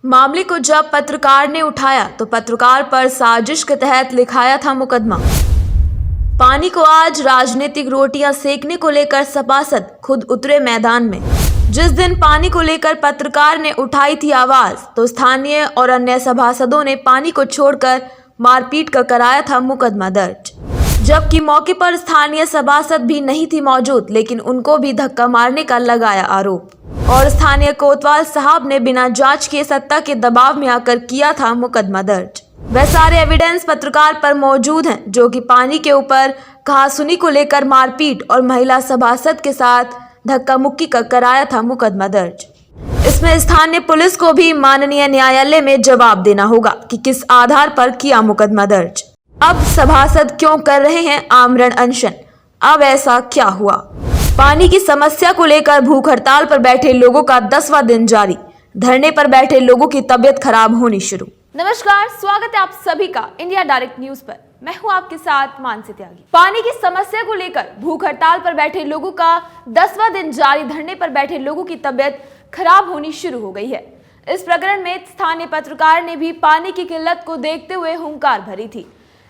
मामले को जब पत्रकार ने उठाया तो पत्रकार पर साजिश के तहत लिखाया था मुकदमा। पानी को आज राजनीतिक रोटियां सेकने को लेकर सभासद खुद उतरे मैदान में। जिस दिन पानी को लेकर पत्रकार ने उठाई थी आवाज तो स्थानीय और अन्य सभासदों ने पानी को छोड़कर मारपीट कर कराया था मुकदमा दर्ज। जबकि मौके पर स्थानीय सभासद भी नहीं थी मौजूद, लेकिन उनको भी धक्का मारने का लगाया आरोप और स्थानीय कोतवाल साहब ने बिना जांच के सत्ता के दबाव में आकर किया था मुकदमा दर्ज। वह सारे एविडेंस पत्रकार पर मौजूद हैं, जो कि पानी के ऊपर कहासुनी को लेकर मारपीट और महिला सभासद के साथ धक्का मुक्की कर कराया था मुकदमा दर्ज। इसमें स्थानीय पुलिस को भी माननीय न्यायालय में जवाब देना होगा कि किस आधार पर किया मुकदमा दर्ज। अब सभासद क्यों कर रहे हैं आमरण अनशन? अब ऐसा क्या हुआ? पानी की समस्या को लेकर भूख हड़ताल पर बैठे लोगों का 10वां दिन जारी। धरने पर बैठे लोगों की तबीयत खराब होनी शुरू। नमस्कार, स्वागत है आप सभी का इंडिया डायरेक्ट न्यूज पर। मैं हूं आपके साथ मानसी त्यागी। पानी की समस्या को लेकर भूख हड़ताल पर बैठे लोगों का 10वां दिन जारी। धरने पर बैठे लोगों की तबीयत खराब होनी शुरू हो गई है। इस प्रकरण में स्थानीय पत्रकार ने भी पानी की किल्लत को देखते हुए हुंकार भरी थी,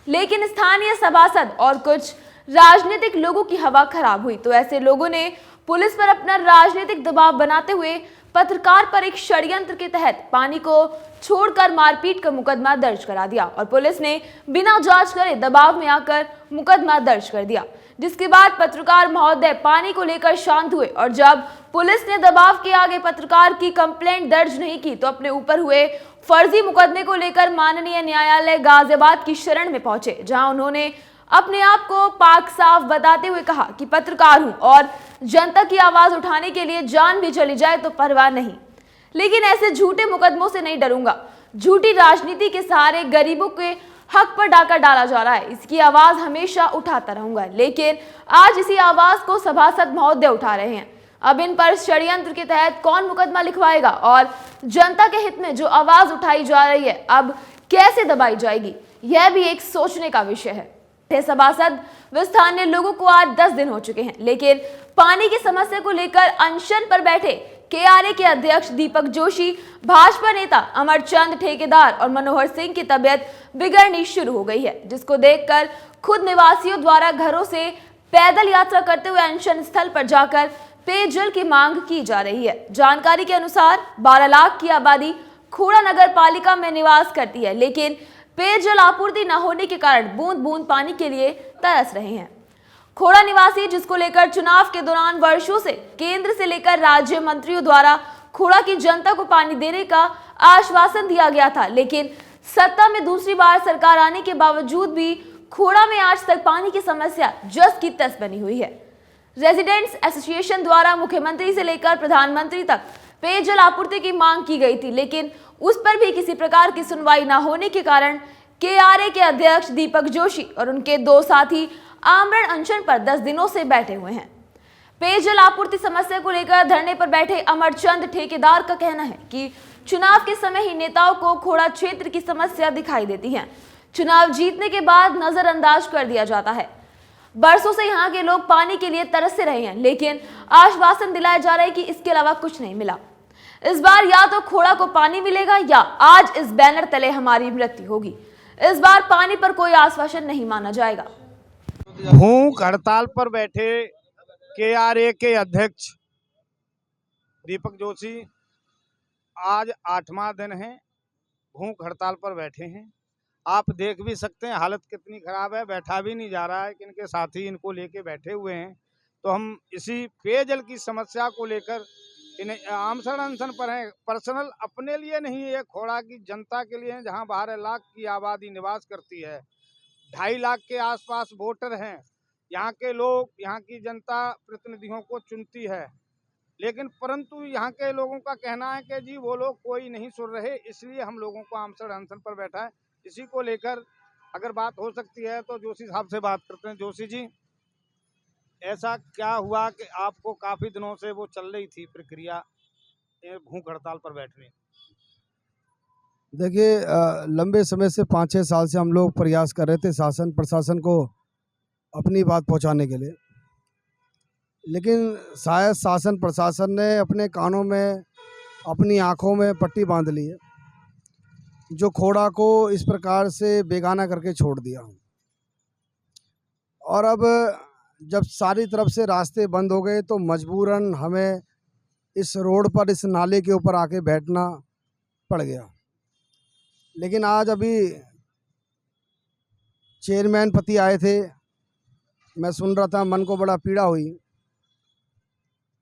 लेकिन स्थानीय सभासद और कुछ राजनीतिक लोगों की हवा खराब हुई तो ऐसे लोगों ने पुलिस पर अपना राजनीतिक दबाव बनाते हुए पत्रकार पर एक षड्यंत्र के तहत पानी को छोड़कर मारपीट का मुकदमा दर्ज करा दिया और पुलिस ने बिना जांच करे दबाव में आकर मुकदमा दर्ज कर दिया। जिसके बाद पत्रकार महोदय पानी को लेकर शांत हुए और जब पुलिस ने दबाव के आगे पत्रकार की कंप्लेंट दर्ज नहीं की तो अपने ऊपर हुए फर्जी मुकदमे को लेकर माननीय न्यायालय गाजियाबाद की शरण में पहुंचे, जहां उन्होंने अपने आप को पाक साफ बताते हुए कहा कि पत्रकार हूं और जनता की आवाज उठाने के लिए जान भी चली जाए तो परवाह नहीं, लेकिन ऐसे झूठे मुकदमों से नहीं डरूंगा। झूठी राजनीति के सहारे गरीबों के हक पर डाका डाला जा रहा है, इसकी आवाज हमेशा उठाता रहूंगा, लेकिन आज इसी आवाज को सभासद महोदय उठा रहे हैं। अब इन पर षड्यंत्र के तहत कौन मुकदमा लिखवाएगा और जनता के हित में जो आवाज उठाई जा रही है अब कैसे दबाई जाएगी, यह भी एक सोचने का विषय है। सभासद व स्थानीय लोगों को आज 10 दिन हो चुके हैं, लेकिन पानी की समस्या को लेकर अनशन पर बैठे केआरए के अध्यक्ष दीपक जोशी, भाजपा नेता अमरचंद ठेकेदार और मनोहर सिंह की तबीयत बिगड़नी शुरू हो गई है, जिसको देखकर खुद निवासियों द्वारा घरों से पैदल यात्रा करते हुए अनशन स्थल पर जाकर पेयजल की मांग की जा रही है। जानकारी के अनुसार 12 लाख की आबादी खोड़ा नगर पालिका में निवास करती है, लेकिन पेयजल आपूर्ति न होने के कारण बूंद बूंद पानी के लिए तरस रहे हैं। खोड़ा निवासी, जिसको लेकर चुनाव के दौरान वर्षों से केंद्र से लेकर राज्य मंत्रियों द्वारा खोड़ा की जनता को पानी देने का आश्वासन दिया गया था, लेकिन सत्ता में दूसरी बार सरकार आने के बावजूद भी खोड़ा में आज तक पानी की समस्या जस की तस बनी हुई है। रेजिडेंट्स एसोसिएशन द्वारा मुख्यमंत्री से लेकर प्रधानमंत्री तक पेयजल आपूर्ति की मांग की गई थी, लेकिन उस पर भी किसी प्रकार की सुनवाई न होने के कारण केआरए के अध्यक्ष दीपक जोशी और उनके 2 साथी आमरण अनशन पर 10 दिनों से बैठे हुए हैं। पेयजल आपूर्ति समस्या को लेकर धरने पर बैठे अमरचंद ठेकेदार का कहना है कि चुनाव के समय ही नेताओं को खोड़ा क्षेत्र की समस्या दिखाई देती है, चुनाव जीतने के बाद नजरअंदाज कर दिया जाता है। बरसों से यहाँ के लोग पानी के लिए तरसते रहे हैं, लेकिन आश्वासन दिलाया जा रहा है कि इसके अलावा कुछ नहीं मिला। इस बार या तो खोड़ा को पानी मिलेगा या आज इस बैनर तले हमारी मृत्यु होगी। इस बार पानी पर कोई आश्वासन नहीं माना जाएगा। भूख हड़ताल पर बैठे केआरए के अध्यक्ष दीपक जोशी आज 8वां दिन है, भूख हड़ताल पर बैठे हैं। आप देख भी सकते हैं हालत कितनी खराब है, बैठा भी नहीं जा रहा है कि इनके साथी इनको लेके बैठे हुए हैं। तो हम इसी पेयजल की समस्या को लेकर इन्हें आमरण अनशन पर हैं। पर्सनल अपने लिए नहीं, ये खोड़ा की जनता के लिए है, जहां 12 लाख की आबादी निवास करती है। 2.5 लाख के आसपास वोटर हैं। यहाँ के लोग, यहाँ की जनता प्रतिनिधियों को चुनती है, लेकिन परंतु यहाँ के लोगों का कहना है कि जी वो लोग कोई नहीं सुन रहे, इसलिए हम लोगों को आमरण अनशन पर बैठा है। इसी को लेकर अगर बात हो सकती है तो जोशी साहब से बात करते हैं। जोशी जी, ऐसा क्या हुआ कि आपको काफी दिनों से वो चल रही थी प्रक्रिया भूख हड़ताल पर बैठने? देखिए, लंबे समय से 5-6 साल से हम लोग प्रयास कर रहे थे शासन प्रशासन को अपनी बात पहुंचाने के लिए, लेकिन शायद शासन प्रशासन ने अपने कानों में, अपनी आंखों में पट्टी बांध ली है। जो खोड़ा को इस प्रकार से बेगाना करके छोड़ दिया। और अब जब सारी तरफ से रास्ते बंद हो गए तो मजबूरन हमें इस रोड पर, इस नाले के ऊपर आके बैठना पड़ गया। लेकिन आज अभी चेयरमैन पति आए थे, मैं सुन रहा था, मन को बड़ा पीड़ा हुई।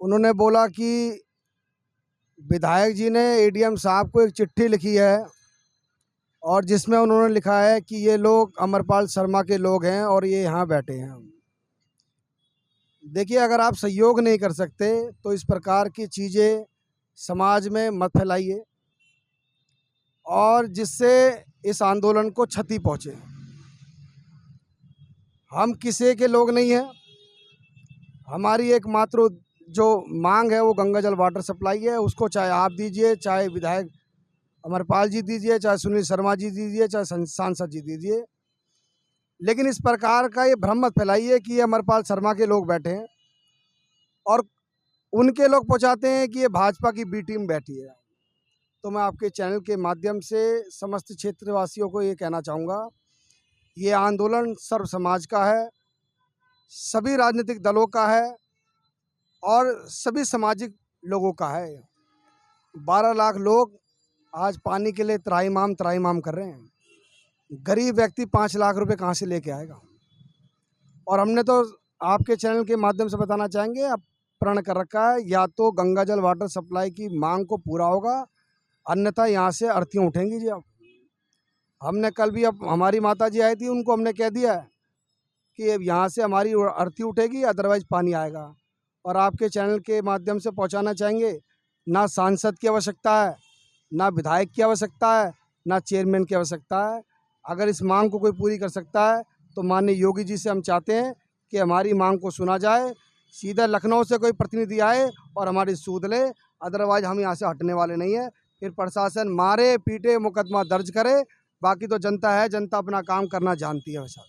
उन्होंने बोला कि विधायक जी ने एडीएम साहब को एक चिट्ठी लिखी है और जिसमें उन्होंने लिखा है कि ये लोग अमरपाल शर्मा के लोग हैं और ये यहाँ बैठे हैं। देखिए, अगर आप सहयोग नहीं कर सकते तो इस प्रकार की चीज़ें समाज में मत फैलाइए और जिससे इस आंदोलन को क्षति पहुँचे। हम किसी के लोग नहीं हैं। हमारी एकमात्र जो मांग है वो गंगा जल वाटर सप्लाई है। उसको चाहे आप दीजिए, चाहे विधायक अमरपाल जी दीजिए, चाहे सुनील शर्मा जी दीजिए, चाहे सांसद जी दीजिए। लेकिन इस प्रकार का ये भ्रम मत फैलाइए कि ये अमरपाल शर्मा के लोग बैठे हैं और उनके लोग पहुंचाते हैं कि ये भाजपा की बी टीम बैठी है। तो मैं आपके चैनल के माध्यम से समस्त क्षेत्रवासियों को ये कहना चाहूँगा, ये आंदोलन सर्व समाज का है, सभी राजनीतिक दलों का है और सभी सामाजिक लोगों का है। 12 लाख लोग आज पानी के लिए त्राहिमाम कर रहे हैं। गरीब व्यक्ति 5 लाख रुपए कहाँ से लेके आएगा? और हमने तो आपके चैनल के माध्यम से बताना चाहेंगे, अब प्रण कर रखा है, या तो गंगा जल वाटर सप्लाई की मांग को पूरा होगा, अन्यथा यहाँ से अर्थियाँ उठेंगी जी। अब हमने कल भी, अब हमारी माता जी आई थी, उनको हमने कह दिया है कि अब यहाँ से हमारी अर्थी उठेगी, अदरवाइज पानी आएगा। और आपके चैनल के माध्यम से पहुँचाना चाहेंगे, ना सांसद की आवश्यकता है, ना विधायक की आवश्यकता है, ना चेयरमैन की आवश्यकता है। अगर इस मांग को कोई पूरी कर सकता है तो माननीय योगी जी से हम चाहते हैं कि हमारी मांग को सुना जाए, सीधा लखनऊ से कोई प्रतिनिधि आए और हमारी सूद ले, अदरवाइज हम यहाँ से हटने वाले नहीं हैं। फिर प्रशासन मारे पीटे, मुकदमा दर्ज करे, बाकी तो जनता है, जनता अपना काम करना जानती है वैसा।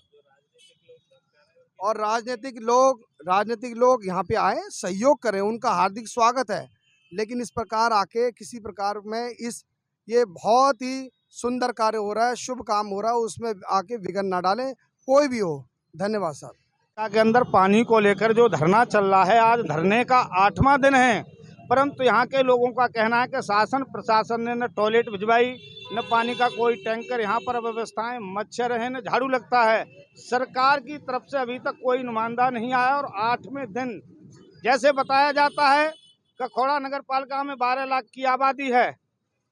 और राजनीतिक लोग यहाँ पे आए, सहयोग करें, उनका हार्दिक स्वागत है। लेकिन इस प्रकार आके किसी प्रकार में ये बहुत ही सुंदर कार्य हो रहा है, शुभ काम हो रहा है, उसमें आके विघ्न ना डालें, कोई भी हो। धन्यवाद साहब। के अंदर पानी को लेकर जो धरना चल रहा है, आज धरने का 8वां दिन है, परंतु यहाँ के लोगों का कहना है कि शासन प्रशासन ने न टॉयलेट भिजवाई, न पानी का कोई टैंकर यहाँ पर व्यवस्थाएं, मच्छर है, न झाड़ू लगता है। सरकार की तरफ से अभी तक कोई नुमाइंदा नहीं आया और 8वें दिन जैसे बताया जाता है, कखोड़ा नगर पालिका में 12 लाख की आबादी है।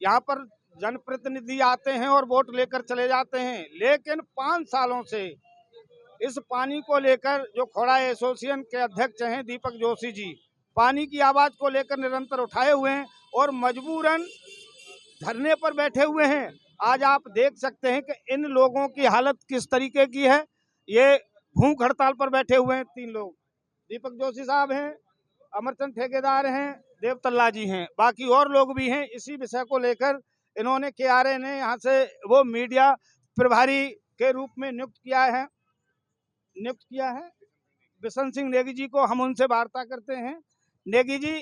यहाँ पर जनप्रतिनिधि आते हैं और वोट लेकर चले जाते हैं, लेकिन 5 सालों से इस पानी को लेकर जो खोड़ा एसोसिएशन के अध्यक्ष हैं दीपक जोशी जी, पानी की आवाज को लेकर निरंतर उठाए हुए हैं और मजबूरन धरने पर बैठे हुए हैं। आज आप देख सकते हैं कि इन लोगों की हालत किस तरीके की है। ये भूख हड़ताल पर बैठे हुए हैं 3 लोग, दीपक जोशी साहब हैं, अमरचंद ठेकेदार हैं, देवतल्ला जी हैं, बाकी और लोग भी हैं। इसी विषय को लेकर इन्होंने KRA ने यहाँ से वो मीडिया प्रभारी के रूप में नियुक्त किया है बिशन सिंह नेगी जी को। हम उनसे वार्ता करते हैं। नेगी जी,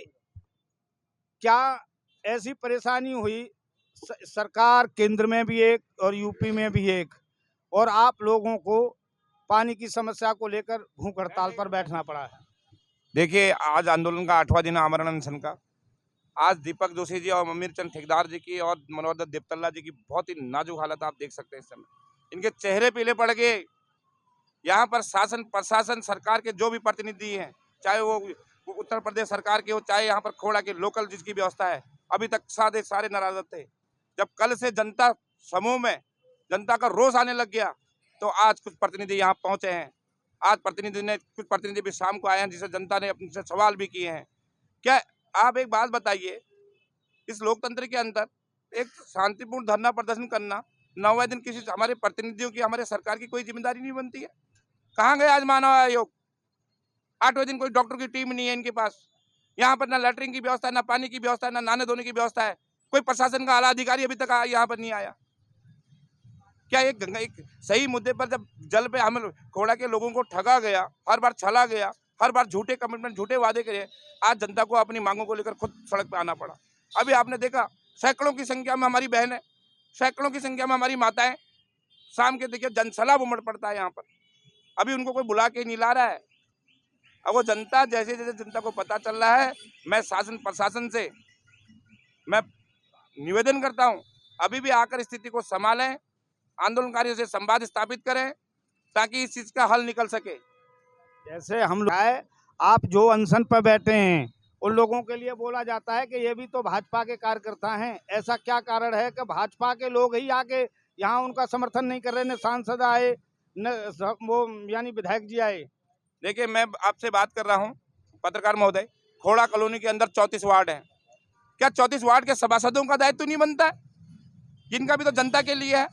क्या ऐसी परेशानी हुई, सरकार केंद्र में भी एक और यूपी में भी एक, और आप लोगों को पानी की समस्या को लेकर भूख हड़ताल पर बैठना पड़ा है? देखिए, आज आंदोलन का 8वां दिन है, आमरण अनशन का। आज दीपक जोशी जी और अमीरचंद ठेकेदार जी की और मनोहर दत्त देवतल्ला जी की बहुत ही नाजुक हालत आप देख सकते हैं इस समय। इनके चेहरे पीले पड़ गए। यहाँ पर शासन प्रशासन सरकार के जो भी प्रतिनिधि हैं, चाहे वो उत्तर प्रदेश सरकार के हो, चाहे यहाँ पर खोड़ा के लोकल जिसकी व्यवस्था है, अभी तक सारे नाराज थे। जब कल से जनता समूह में जनता का रोष आने लग गया तो आज कुछ प्रतिनिधि यहाँ पहुंचे हैं। आज कुछ प्रतिनिधि भी शाम को आए हैं, जिसे जनता ने अपने से सवाल भी किए हैं। क्या आप एक बात बताइए, इस लोकतंत्र के अंदर एक शांतिपूर्ण धरना प्रदर्शन करना 9वें दिन किसी हमारे प्रतिनिधियों की, हमारे सरकार की कोई जिम्मेदारी नहीं बनती है? कहाँ गए आज मानव आयोग? 8वें दिन कोई डॉक्टर की टीम नहीं है इनके पास। यहाँ पर ना लैटरिन की व्यवस्था है, ना पानी की व्यवस्था है, ना नहाने धोने की व्यवस्था है। कोई प्रशासन का आला अधिकारी अभी तक यहाँ पर नहीं आया। क्या एक सही मुद्दे पर जब जल पे हम खोड़ा के लोगों को ठगा गया, हर बार छला गया, हर बार झूठे कमिटमेंट, झूठे वादे करे, आज जनता को अपनी मांगों को लेकर खुद सड़क पे आना पड़ा। अभी आपने देखा सैकड़ों की संख्या में हमारी बहनें सैकड़ों की संख्या में हमारी माताएं, शाम के देखिए जनसैलाब उमड़ पड़ता है यहाँ पर, अभी उनको कोई बुला के नहीं ला रहा है। अब वो जनता जैसे जैसे जनता को पता चल रहा है, मैं शासन प्रशासन से मैं निवेदन करता हूँ, अभी भी आकर स्थिति को संभालें, आंदोलनकारियों से संवाद स्थापित करें ताकि इस चीज का हल निकल सके। जैसे हम लोग आए, आप जो अनशन पर बैठे हैं उन लोगों के लिए बोला जाता है कि ये भी तो भाजपा के कार्यकर्ता हैं। ऐसा क्या कारण है कि भाजपा के लोग ही आके यहाँ उनका समर्थन नहीं कर रहे? न सांसद आए, न वो यानी विधायक जी आए। देखिए, मैं आपसे बात कर रहा हूँ पत्रकार महोदय, खोड़ा कॉलोनी के अंदर 34 वार्ड है। क्या 34 वार्ड के सभासदों का दायित्व नहीं बनता है? जिनका भी तो जनता के लिए है।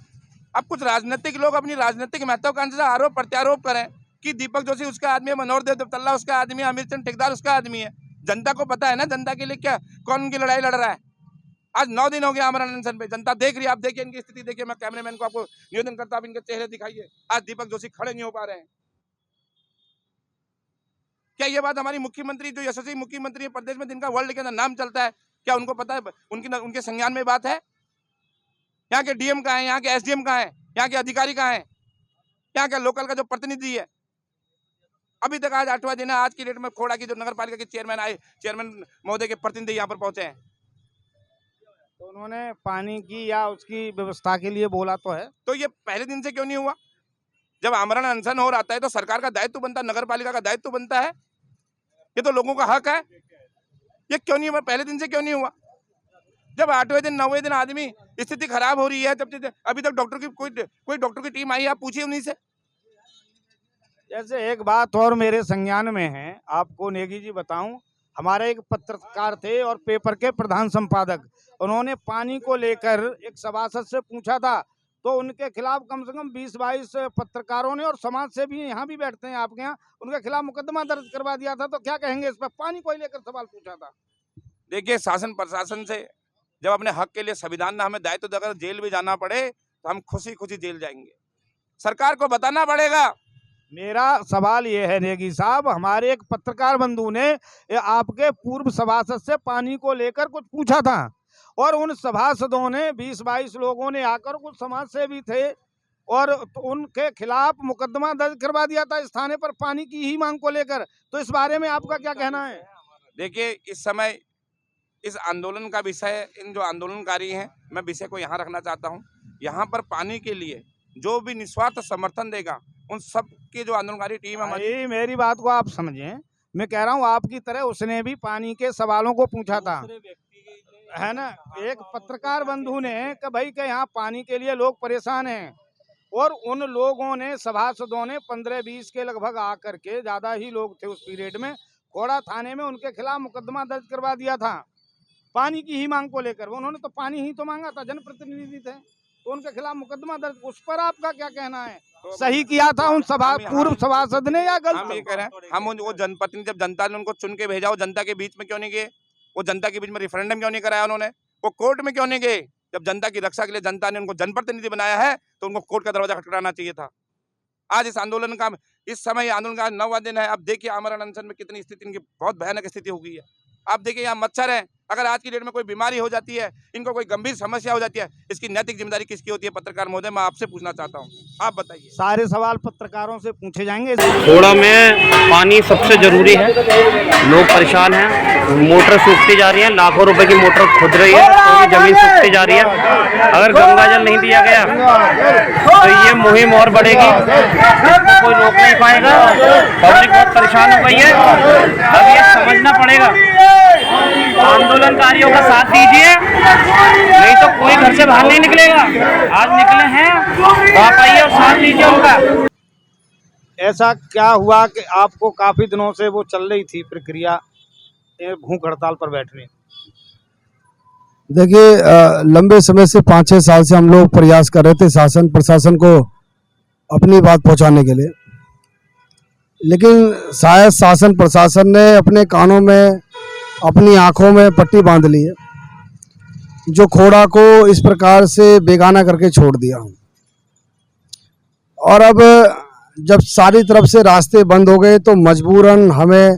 अब कुछ राजनीतिक लोग अपनी राजनीतिक महत्वाकांक्षा से आरोप प्रत्यारोप करें कि दीपक जोशी उसका आदमी है, मनोहर देव देवतल्ला उसका आदमी है, अमीर चंद ठेकेदार उसका आदमी है। जनता को पता है ना जनता के लिए क्या कौन उनकी लड़ाई लड़ रहा है। आज 9 दिन हो गया आमरण अनशन पे, जनता देख रही है। आप देखिए इनकी स्थिति देखिए, मैं कैमरामैन को आपको निवेदन करता हूं, इनके चेहरे दिखाइए। आज दीपक जोशी खड़े नहीं हो पा रहे हैं। क्या ये बात हमारी मुख्यमंत्री, जो यशस्वी मुख्यमंत्री है प्रदेश में, जिनका वर्ल्ड के अंदर नाम चलता है, क्या उनको पता है? उनके संज्ञान में बात है? यहाँ के डीएम कहाँ है, यहाँ के एसडीएम कहाँ है, यहाँ के अधिकारी कहाँ है, यहाँ के लोकल का जो प्रतिनिधि है? अभी तक आज 8वां दिन है। आज की डेट में खोड़ा की जो नगर पालिका के चेयरमैन आए, चेयरमैन महोदय के प्रतिनिधि यहाँ पर पहुंचे हैं, तो उन्होंने पानी की या उसकी व्यवस्था के लिए बोला तो है। तो ये पहले दिन से क्यों नहीं हुआ? जब आमरण अनशन हो रहा है तो सरकार का दायित्व बनता है, नगर पालिका का दायित्व बनता है, ये तो लोगों का हक है। ये क्यों नहीं हुआ? पहले दिन से क्यों नहीं हुआ? जब 8वें दिन 9वें दिन आदमी स्थिति खराब हो रही है, जब अभी तक डॉक्टर की कोई डॉक्टर की टीम आई है, आप पूछिए उन्हीं से। जैसे एक बात और मेरे संज्ञान में है, आपको नेगी जी बताऊं, हमारे एक पत्रकार थे और पेपर के प्रधान संपादक, उन्होंने पानी को लेकर एक सभासद से पूछा था, तो उनके खिलाफ कम से कम 20-22 पत्रकारों ने और समाज से भी यहाँ भी बैठते हैं आपके यहाँ, उनके खिलाफ मुकदमा दर्ज करवा दिया था। तो क्या कहेंगे इस पर? पानी को लेकर सवाल पूछा था। देखिए, शासन प्रशासन से जब अपने हक के लिए संविधान ने हमें दायित्व देकर जेल भी जाना पड़े तो हम खुशी खुशी जेल जाएंगे। सरकार को बताना पड़ेगा। मेरा सवाल ये है नेगी साहब, हमारे एक पत्रकार बंधु ने आपके पूर्व सभासद से पानी को लेकर कुछ पूछा था और उन सभासदों ने 20-22 लोगों ने आकर, कुछ समाज से भी थे, और तो उनके खिलाफ मुकदमा दर्ज करवा दिया था इस थाने पर पानी की ही मांग को लेकर। तो इस बारे में आपका क्या कहना है? देखिए, इस समय इस आंदोलन का विषय, इन जो आंदोलनकारी हैं, मैं विषय को यहाँ रखना चाहता हूँ। यहाँ पर पानी के लिए जो भी निस्वार्थ समर्थन देगा, उन सब की जो आंदोलनकारी टीम है, मेरी बात को आप समझें, मैं कह रहा हूँ आपकी तरह उसने भी पानी के सवालों को पूछा था, है ना? एक पत्रकार बंधु ने कि भाई के यहाँ पानी के लिए लोग परेशान हैं, और उन लोगों ने, सभासदों ने 15-20 के लगभग आकर के, ज्यादा ही लोग थे उस पीरियड में, खोड़ा थाने में उनके खिलाफ मुकदमा दर्ज करवा दिया था पानी की ही मांग को लेकर। उन्होंने तो पानी ही तो मांगा था, जनप्रतिनिधि थे, तो उनके खिलाफ मुकदमा दर्ज। उस पर आपका क्या कहना है? सही किया था उन पूर्व सभासद ने या गलत? हम ये कह रहे हैं, हम वो जनप्रतिनिधि, जब जनता ने उनको चुन के भेजा, वो जनता के बीच में क्यों नहीं गए? वो जनता के बीच में रेफरेंडम क्यों नहीं कराया उन्होंने? वो कोर्ट में क्यों नहीं गए? जब जनता की रक्षा के लिए जनता ने उनको जनप्रतिनिधि बनाया है तो उनको कोर्ट का दरवाजा खटखटाना चाहिए था। आज इस आंदोलन का, इस समय आंदोलन का 9वां दिन है। अब देखिए आमरण अनशन में कितनी स्थिति, इनकी बहुत भयानक स्थिति हो गई है। आप देखिए, यहाँ मच्छर है, अगर आज की डेट में कोई बीमारी हो जाती है, इनको कोई गंभीर समस्या हो जाती है, इसकी नैतिक जिम्मेदारी किसकी होती है? पत्रकार महोदय, मैं आपसे पूछना चाहता हूँ, आप बताइए। सारे सवाल पत्रकारों से पूछे जाएंगे। खोड़ा में पानी सबसे जरूरी है, लोग परेशान हैं, मोटर सूखती जा रही है, लाखों रुपए की मोटर खुद रही है, तो जमीन सूखती जा रही है। अगर गंगा जल नहीं दिया गया तो ये मुहिम और बढ़ेगी, कोई रोक नहीं पाएगा, पब्लिक बहुत परेशान हो गई है। अब ये समझना पड़ेगा, आंदोलनकारियों का साथ दीजिए, नहीं तो कोई घर से बाहर नहीं निकलेगा। आज निकले हैं तो आप आइए और साथ दीजिए उनका। ऐसा क्या हुआ कि आपको काफी दिनों से वो चल रही थी प्रक्रिया भूख हड़ताल पर बैठने? देखिए, लंबे समय से 5-6 साल से हम लोग प्रयास कर रहे थे शासन प्रशासन को अपनी बात पहुंचाने के लिए, लेकिन शायद शासन प्रशासन ने अपने कानों में, अपनी आंखों में पट्टी बांध ली है, जो खोड़ा को इस प्रकार से बेगाना करके छोड़ दिया। और अब जब सारी तरफ से रास्ते बंद हो गए तो मजबूरन हमें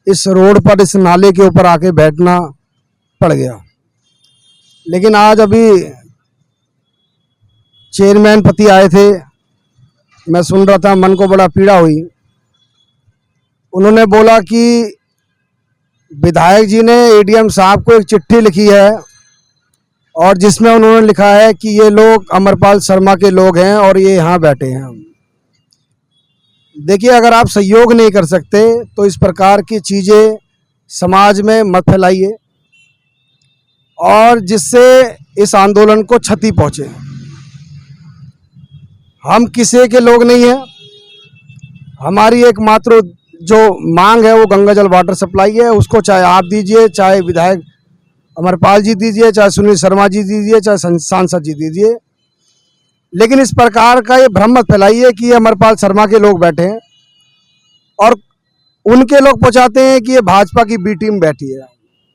इस रोड पर, इस नाले के ऊपर आके बैठना पड़ गया। लेकिन आज अभी चेयरमैन पति आए थे, मैं सुन रहा था, मन को बड़ा पीड़ा हुई। उन्होंने बोला कि विधायक जी ने एडीएम साहब को एक चिट्ठी लिखी है और जिसमें उन्होंने लिखा है कि ये लोग अमरपाल शर्मा के लोग हैं और ये यहाँ बैठे हैं। देखिए, अगर आप सहयोग नहीं कर सकते तो इस प्रकार की चीज़ें समाज में मत फैलाइए और जिससे इस आंदोलन को क्षति पहुँचे। हम किसी के लोग नहीं हैं। हमारी एकमात्र जो मांग है वो गंगाजल वाटर सप्लाई है। उसको चाहे आप दीजिए, चाहे विधायक अमरपाल जी दीजिए, चाहे सुनील शर्मा जी दीजिए, चाहे सांसद जी दीजिए, लेकिन इस प्रकार का ये भ्रम मत फैलाइए कि ये अमरपाल शर्मा के लोग बैठे हैं और उनके लोग पहुंचाते हैं कि ये भाजपा की बी टीम बैठी है।